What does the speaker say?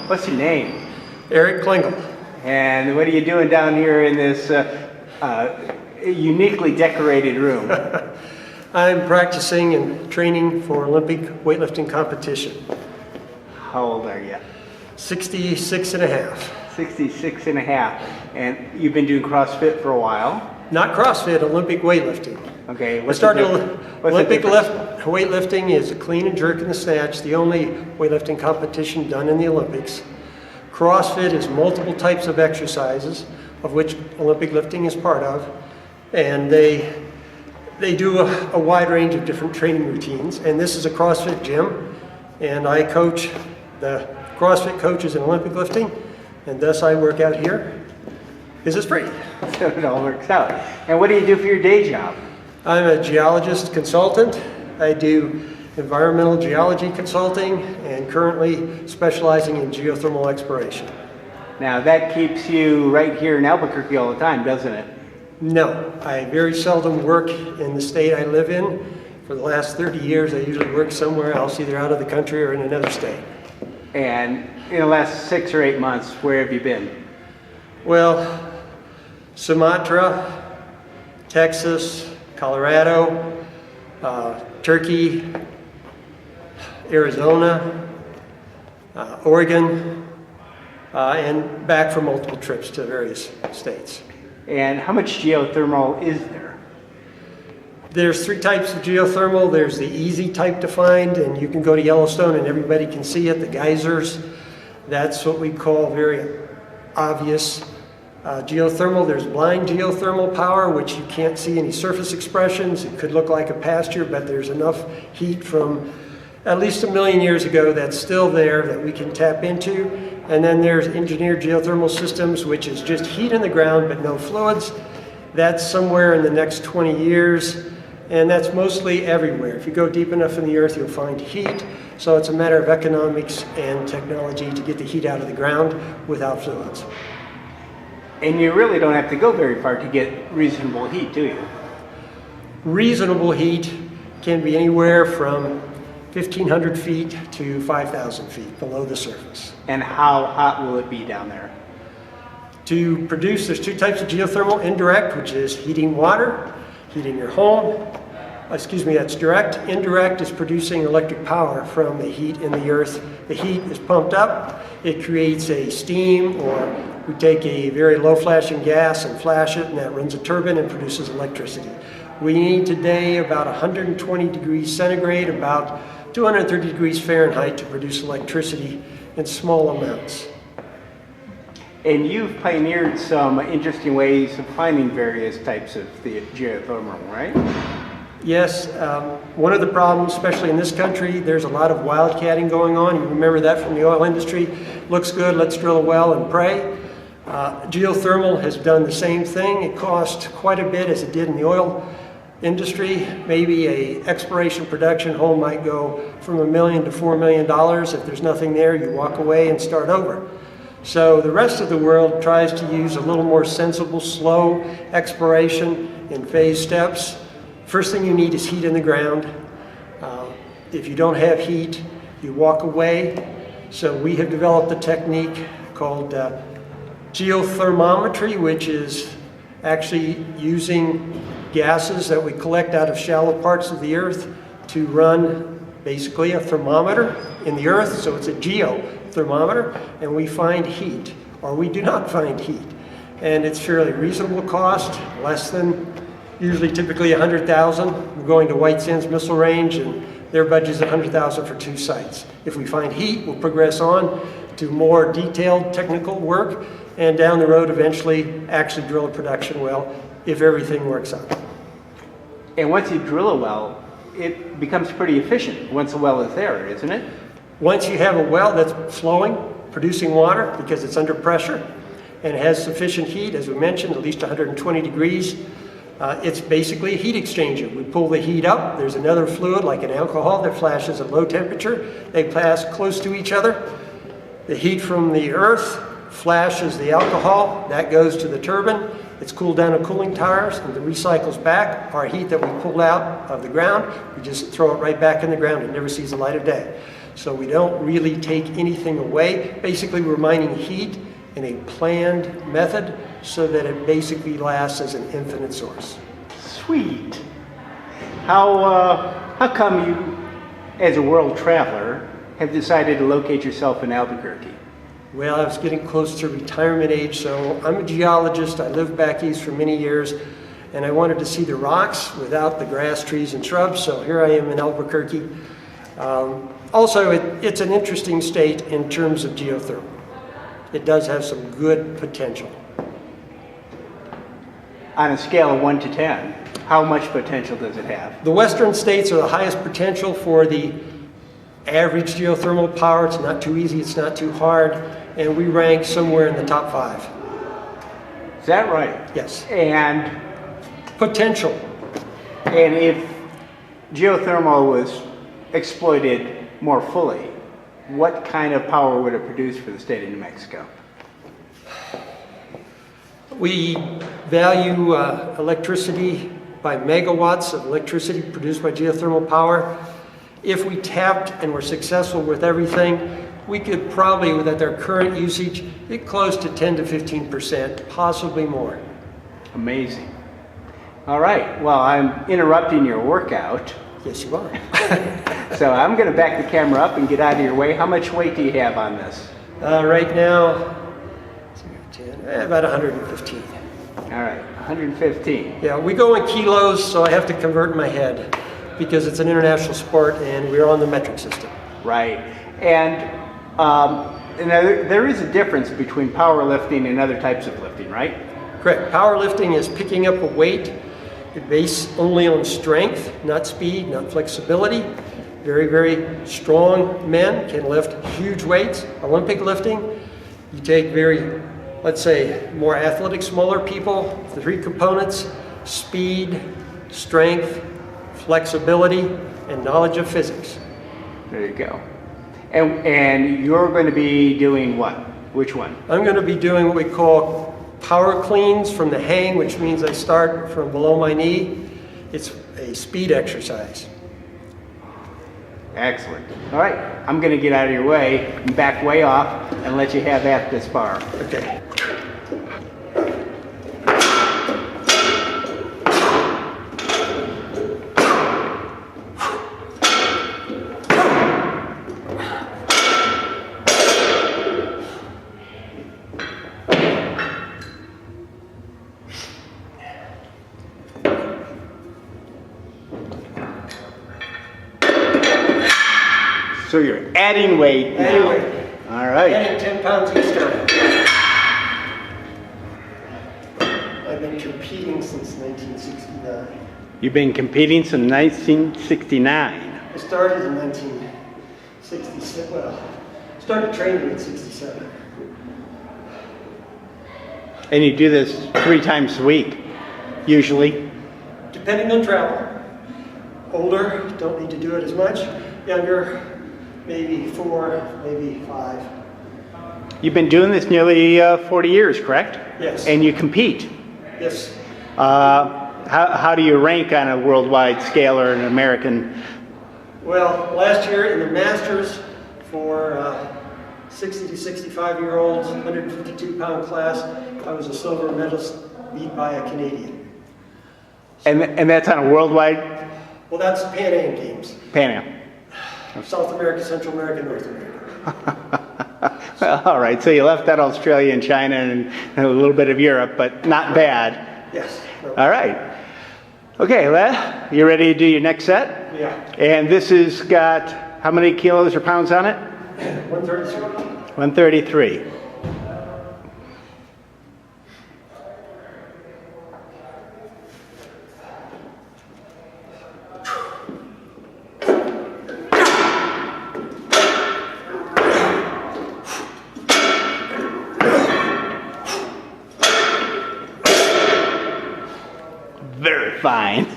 What's your name? Eric Klingel. And what are you doing down here in this uniquely decorated room? I'm practicing and training for Olympic weightlifting competition. How old are you? 66 and a half. 66 and a half. And you've been doing CrossFit for a while? Not CrossFit, Olympic weightlifting. Okay. Olympic weightlifting is a clean and jerk and the snatch, the only weightlifting competition done in the Olympics. CrossFit is multiple types of exercises, of which Olympic lifting is part of, and they do a wide range of different training routines. And this is a CrossFit gym, and I coach the CrossFit coaches in Olympic lifting, and thus I work out here because it's free. So it all works out. And what do you do for your day job? I'm a geologist consultant. I do environmental geology consulting and currently specializing in geothermal exploration. Now that keeps you right here in Albuquerque all the time, doesn't it? No, I very seldom work in the state I live in. For the last 30 years, I usually work somewhere else, either out of the country or in another state. And in the last 6 or 8 months, where have you been? Well, Sumatra, Texas, Colorado, Turkey, Arizona, Oregon, and back for multiple trips to various states. And how much geothermal is there? There's 3 types of geothermal. There's the easy type to find, and you can go to Yellowstone and everybody can see it, the geysers. That's what we call very obvious geothermal. There's blind geothermal power, which you can't see any surface expressions. It could look like a pasture, but there's enough heat from at least 1 million years ago that's still there that we can tap into. And then there's engineered geothermal systems, which is just heat in the ground but no fluids. That's somewhere in the next 20 years, and that's mostly everywhere. If you go deep enough in the earth, you'll find heat. So it's a matter of economics and technology to get the heat out of the ground without fluids. And you really don't have to go very far to get reasonable heat, do you? Reasonable heat can be anywhere from 1,500 feet to 5,000 feet below the surface. And how hot will it be down there? To produce, there's 2 types of geothermal: indirect, which is heating water, heating your home. That's direct. Indirect is producing electric power from the heat in the earth. The heat is pumped up, it creates a steam, or we take a very low flashing gas and flash it, and that runs a turbine and produces electricity. We need today about 120 degrees centigrade, about 230 degrees Fahrenheit to produce electricity in small amounts. And you've pioneered some interesting ways of finding various types of the geothermal, right? Yes, one of the problems, especially in this country, there's a lot of wildcatting going on. You remember that from the oil industry. Looks good, let's drill a well and pray. Geothermal has done the same thing. It costs quite a bit, as it did in the oil industry. Maybe a exploration production hole might go from $1 million to $4 million. If there's nothing there, you walk away and start over. So the rest of the world tries to use a little more sensible, slow exploration in phase steps. First thing you need is heat in the ground. If you don't have heat, you walk away. So we have developed a technique called geothermometry, which is actually using gases that we collect out of shallow parts of the earth to run basically a thermometer in the earth. So it's a geothermometer, and we find heat, or we do not find heat. And it's fairly reasonable cost, less than typically $100,000. We're going to White Sands Missile Range, and their budget is $100,000 for 2 sites. If we find heat, we'll progress on to more detailed technical work, and down the road eventually actually drill a production well if everything works out. And once you drill a well, it becomes pretty efficient once a well is there, isn't it? Once you have a well that's flowing, producing water because it's under pressure, and it has sufficient heat, as we mentioned, at least 120 degrees, it's basically a heat exchanger. We pull the heat up, there's another fluid like an alcohol that flashes at low temperature. They pass close to each other. The heat from the earth flashes the alcohol, that goes to the turbine. It's cooled down to cooling towers, and it recycles back. Our heat that we pulled out of the ground, we just throw it right back in the ground. It never sees the light of day. So we don't really take anything away. Basically, we're mining heat in a planned method so that it basically lasts as an infinite source. Sweet. How come you, as a world traveler, have decided to locate yourself in Albuquerque? Well, I was getting close to retirement age, so I'm a geologist. I lived back east for many years, and I wanted to see the rocks without the grass, trees, and shrubs, so here I am in Albuquerque. Also, it's an interesting state in terms of geothermal. It does have some good potential. On a scale of 1 to 10, how much potential does it have? The western states are the highest potential for the average geothermal power. It's not too easy, it's not too hard, and we rank somewhere in the top 5. Is that right? Yes. And Potential. if geothermal was exploited more fully, what kind of power would it produce for the state of New Mexico? We value electricity by megawatts of electricity produced by geothermal power. If we tapped and were successful with everything, we could probably, with their current usage, get close to 10 to 15%, possibly more. Amazing. All right, well, I'm interrupting your workout, Yes, you are. so I'm going to back the camera up and get out of your way. How much weight do you have on this? Right now, about 115. All right, 115. Yeah, we go in kilos, so I have to convert in my head because it's an international sport and we're on the metric system. Right, and there is a difference between powerlifting and other types of lifting, right? Correct. Powerlifting is picking up a weight. It's based only on strength, not speed, not flexibility. Very, very strong men can lift huge weights. Olympic lifting, you take very, let's say, more athletic, smaller people, the 3 components: speed, strength, flexibility, and knowledge of physics. There you go. And you're going to be doing what? Which one? I'm going to be doing what we call power cleans from the hang, which means I start from below my knee. It's a speed exercise. Excellent. All right, I'm going to get out of your way and back way off and let you have at this bar. Okay. So you're adding weight now. Adding weight. All right. Adding 10 pounds each time. I've been competing since 1969. You've been competing since 1969. I started in 1967. Well, started training in 67. And you do this 3 times a week, usually? Depending on travel. Older, don't need to do it as much. Younger, maybe 4, maybe 5. You've been doing this nearly 40 years, correct? Yes. And you compete. Yes. How do you rank on a worldwide scale or an American? Well, last year in the Masters for 60 to 65-year-olds, 152-pound class, I was a silver medalist, beat by a Canadian. And that's on a worldwide? Well, that's Pan Am Games. Pan Am. South America, Central America, North America. Well, all right, so you left out Australia and China and a little bit of Europe, but not bad. Yes. No. All right. Okay, well, you ready to do your next set? Yeah. And this has got how many kilos or pounds on it? 133. 133. Very fine.